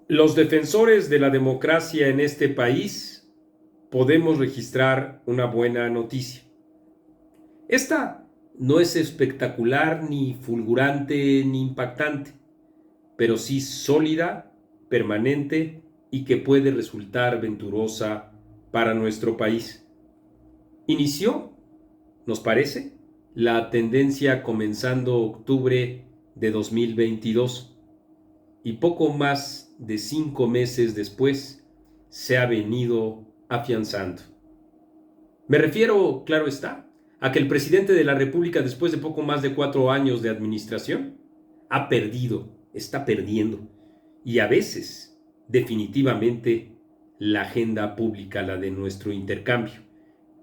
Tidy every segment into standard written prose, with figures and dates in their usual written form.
Los defensores de la democracia en este país podemos registrar una buena noticia. Esta no es espectacular, ni fulgurante, ni impactante, pero sí sólida, permanente y que puede resultar venturosa para nuestro país. Inició, nos parece, la tendencia comenzando octubre de 2022 y poco más de 5 meses después se ha venido afianzando. Me refiero, claro está, a que el presidente de la República, después de poco más de 4 años de administración, ha perdido, está perdiendo, y a veces, definitivamente, la agenda pública, la de nuestro intercambio,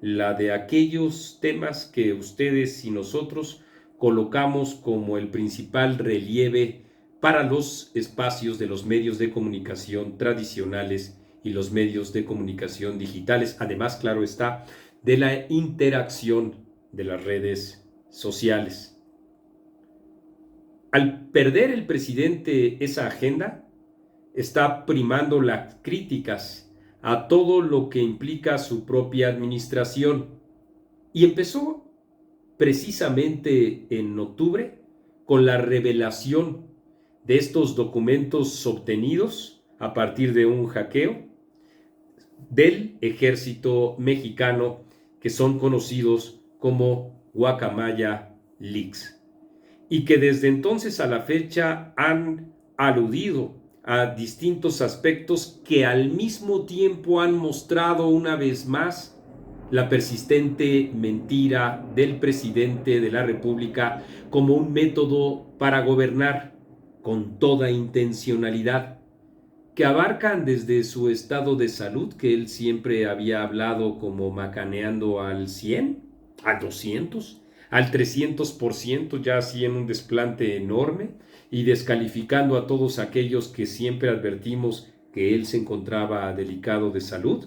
la de aquellos temas que ustedes y nosotros colocamos como el principal relieve para los espacios de los medios de comunicación tradicionales y los medios de comunicación digitales. Además, claro está, de la interacción de las redes sociales. Al perder el presidente esa agenda, está primando las críticas a todo lo que implica su propia administración. Y empezó precisamente en octubre con la revelación de estos documentos obtenidos a partir de un hackeo del ejército mexicano, que son conocidos como Guacamaya Leaks, y que desde entonces a la fecha han aludido a distintos aspectos que al mismo tiempo han mostrado una vez más la persistente mentira del presidente de la República como un método para gobernar con toda intencionalidad, que abarcan desde su estado de salud, que él siempre había hablado como macaneando al 100, al 200, al 300%, ya así en un desplante enorme, y descalificando a todos aquellos que siempre advertimos que él se encontraba delicado de salud,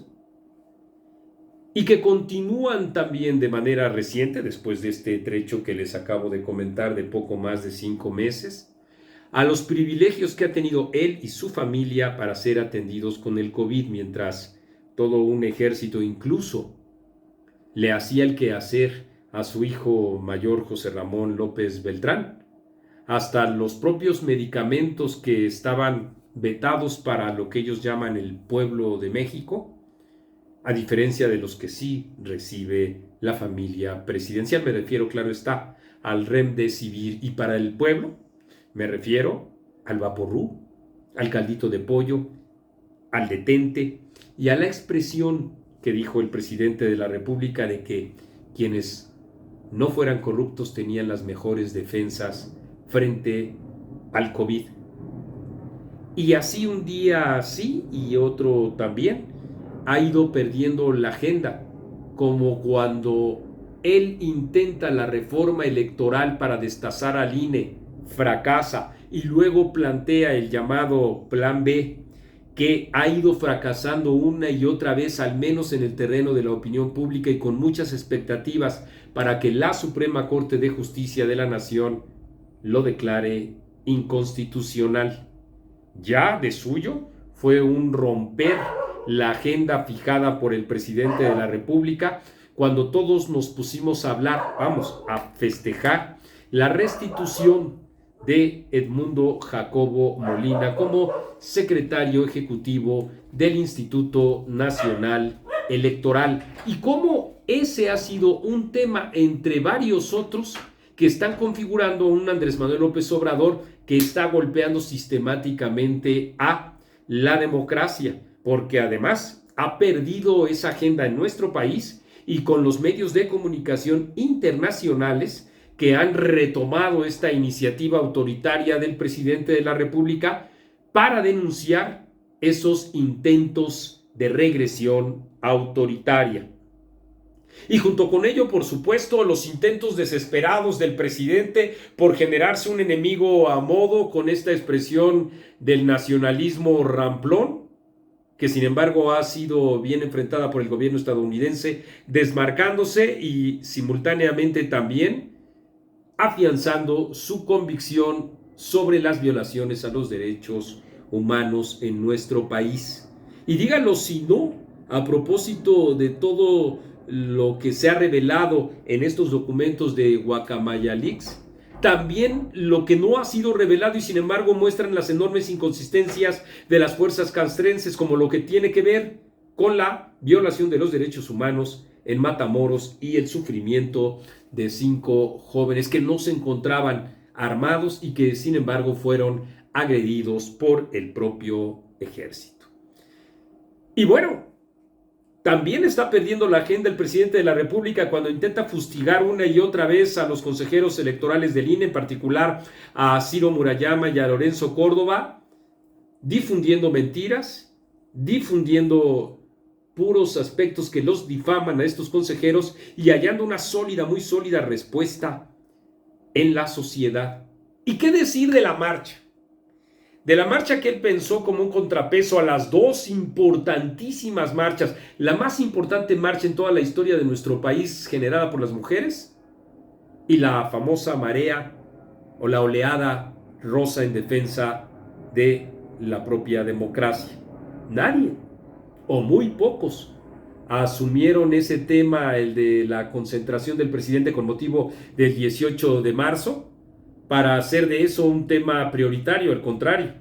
y que continúan también de manera reciente, después de este trecho que les acabo de comentar de poco más de 5 meses, a los privilegios que ha tenido él y su familia para ser atendidos con el COVID, mientras todo un ejército incluso le hacía el quehacer a su hijo mayor José Ramón López Beltrán, hasta los propios medicamentos que estaban vetados para lo que ellos llaman el pueblo de México, a diferencia de los que sí recibe la familia presidencial. Me refiero, claro está, al Remdesivir, y para el pueblo me refiero al Vaporru, al caldito de pollo, al detente y a la expresión que dijo el presidente de la República de que quienes no fueran corruptos tenían las mejores defensas frente al COVID. Y así un día sí y otro también ha ido perdiendo la agenda, como cuando él intenta la reforma electoral para destazar al INE, fracasa, y luego plantea el llamado Plan B, que ha ido fracasando una y otra vez, al menos en el terreno de la opinión pública, y con muchas expectativas para que la Suprema Corte de Justicia de la Nación lo declare inconstitucional. Ya de suyo fue un romper la agenda fijada por el presidente de la República, cuando todos nos pusimos a hablar, vamos, a festejar la restitución de Edmundo Jacobo Molina como secretario ejecutivo del Instituto Nacional Electoral, y cómo ese ha sido un tema entre varios otros que están configurando un Andrés Manuel López Obrador que está golpeando sistemáticamente a la democracia, porque además ha perdido esa agenda en nuestro país, y con los medios de comunicación internacionales que han retomado esta iniciativa autoritaria del presidente de la República para denunciar esos intentos de regresión autoritaria. Y junto con ello, por supuesto, los intentos desesperados del presidente por generarse un enemigo a modo con esta expresión del nacionalismo ramplón, que sin embargo ha sido bien enfrentada por el gobierno estadounidense, desmarcándose y simultáneamente también afianzando su convicción sobre las violaciones a los derechos humanos en nuestro país. Y díganlo si no, a propósito de todo lo que se ha revelado en estos documentos de Guacamaya Leaks, también lo que no ha sido revelado y sin embargo muestran las enormes inconsistencias de las fuerzas castrenses, como lo que tiene que ver con la violación de los derechos humanos en Matamoros y el sufrimiento de 5 jóvenes que no se encontraban armados y que sin embargo fueron agredidos por el propio ejército. Y bueno, también está perdiendo la agenda el presidente de la República cuando intenta fustigar una y otra vez a los consejeros electorales del INE, en particular a Ciro Murayama y a Lorenzo Córdoba, difundiendo mentiras, difundiendo puros aspectos que los difaman a estos consejeros y hallando una sólida, muy sólida respuesta en la sociedad. ¿Y qué decir de la marcha? De la marcha que él pensó como un contrapeso a las 2 importantísimas marchas, la más importante marcha en toda la historia de nuestro país generada por las mujeres y la famosa marea o la oleada rosa en defensa de la propia democracia. Nadie o muy pocos asumieron ese tema, el de la concentración del presidente con motivo del 18 de marzo, para hacer de eso un tema prioritario. Al contrario,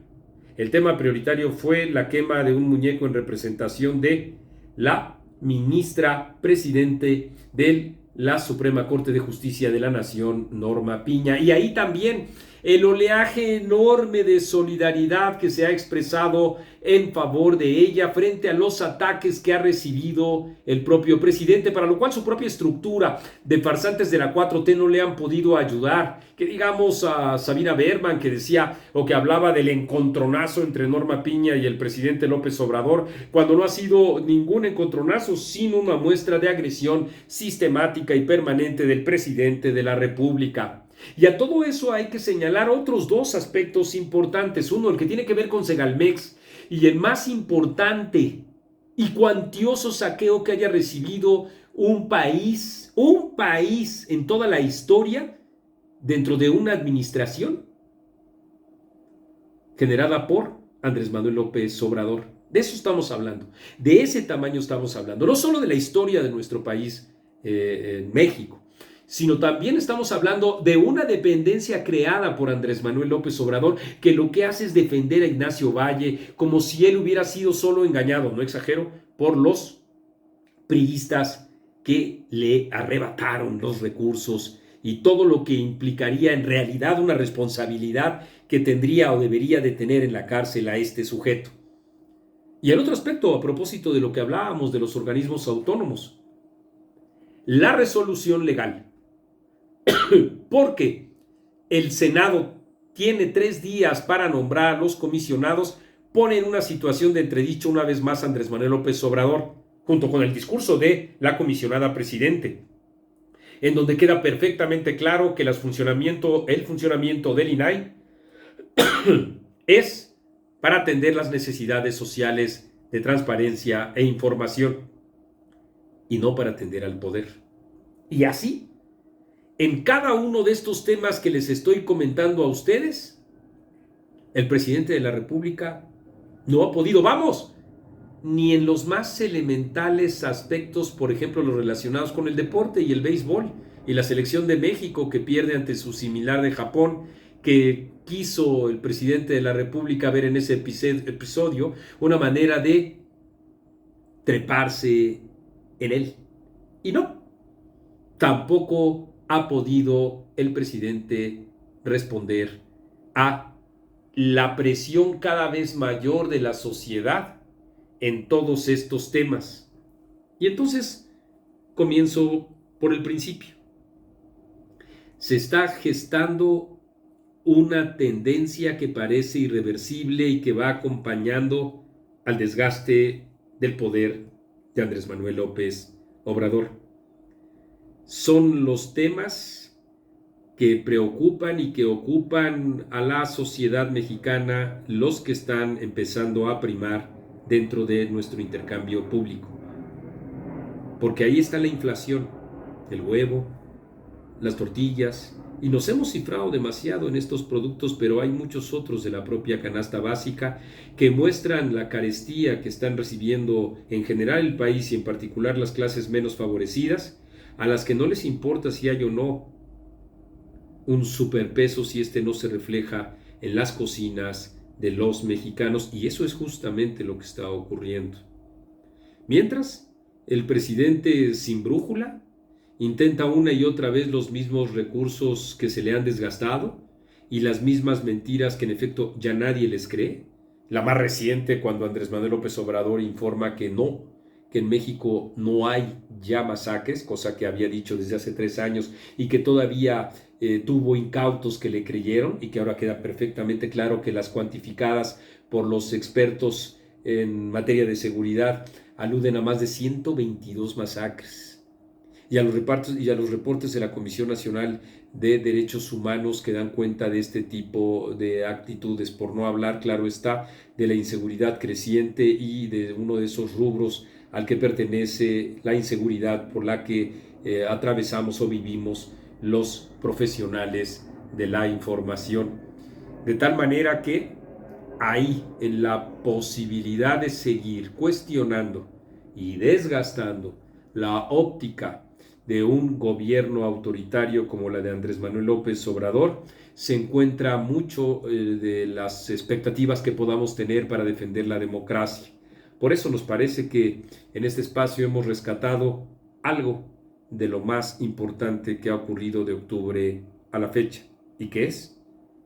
el tema prioritario fue la quema de un muñeco en representación de la ministra presidente de la Suprema Corte de Justicia de la Nación, Norma Piña. Y ahí también el oleaje enorme de solidaridad que se ha expresado en favor de ella frente a los ataques que ha recibido el propio presidente, para lo cual su propia estructura de farsantes de la 4T no le han podido ayudar. Que digamos a Sabina Berman, que decía o que hablaba del encontronazo entre Norma Piña y el presidente López Obrador, cuando no ha sido ningún encontronazo, sino una muestra de agresión sistemática y permanente del presidente de la República. Y a todo eso hay que señalar otros 2 aspectos importantes. Uno, el que tiene que ver con Segalmex, y el más importante y cuantioso saqueo que haya recibido un país en toda la historia dentro de una administración generada por Andrés Manuel López Obrador. De eso estamos hablando, de ese tamaño estamos hablando, no solo de la historia de nuestro país, México, sino también estamos hablando de una dependencia creada por Andrés Manuel López Obrador, que lo que hace es defender a Ignacio Valle como si él hubiera sido solo engañado, no exagero, por los priistas que le arrebataron los recursos y todo lo que implicaría en realidad una responsabilidad que tendría o debería de tener en la cárcel a este sujeto. Y el otro aspecto, a propósito de lo que hablábamos de los organismos autónomos, la resolución legal. Porque el Senado tiene 3 días para nombrar a los comisionados, pone en una situación de entredicho una vez más Andrés Manuel López Obrador, junto con el discurso de la comisionada presidente, en donde queda perfectamente claro que el funcionamiento del INAI es para atender las necesidades sociales de transparencia e información y no para atender al poder. Y así, en cada uno de estos temas que les estoy comentando a ustedes, el presidente de la República no ha podido, ni en los más elementales aspectos, por ejemplo, los relacionados con el deporte y el béisbol, y la selección de México que pierde ante su similar de Japón, que quiso el presidente de la República ver en ese episodio una manera de treparse en él. Y no, tampoco ha podido el presidente responder a la presión cada vez mayor de la sociedad en todos estos temas. Y entonces comienzo por el principio. Se está gestando una tendencia que parece irreversible y que va acompañando al desgaste del poder de Andrés Manuel López Obrador. Son los temas que preocupan y que ocupan a la sociedad mexicana los que están empezando a primar dentro de nuestro intercambio público. Porque ahí está la inflación, el huevo, las tortillas Y nos hemos cifrado demasiado en estos productos, pero hay muchos otros de la propia canasta básica que muestran la carestía que están recibiendo en general el país y en particular las clases menos favorecidas, a las que no les importa si hay o no un superpeso, si este no se refleja en las cocinas de los mexicanos, y eso es justamente lo que está ocurriendo. Mientras, el presidente sin brújula intenta una y otra vez los mismos recursos que se le han desgastado y las mismas mentiras que en efecto ya nadie les cree. La más reciente, cuando Andrés Manuel López Obrador informa que no, que en México no hay ya masacres, cosa que había dicho desde hace 3 años y que todavía tuvo incautos que le creyeron, y que ahora queda perfectamente claro que las cuantificadas por los expertos en materia de seguridad aluden a más de 122 masacres, y a los reportes de la Comisión Nacional de Derechos Humanos que dan cuenta de este tipo de actitudes, por no hablar, claro está, de la inseguridad creciente y de uno de esos rubros al que pertenece la inseguridad por la que atravesamos o vivimos los profesionales de la información. De tal manera que ahí, en la posibilidad de seguir cuestionando y desgastando la óptica de un gobierno autoritario como la de Andrés Manuel López Obrador, se encuentra mucho de las expectativas que podamos tener para defender la democracia. Por eso nos parece que en este espacio hemos rescatado algo de lo más importante que ha ocurrido de octubre a la fecha, y que es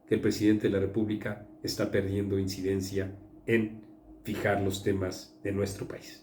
que el presidente de la República está perdiendo incidencia en fijar los temas de nuestro país.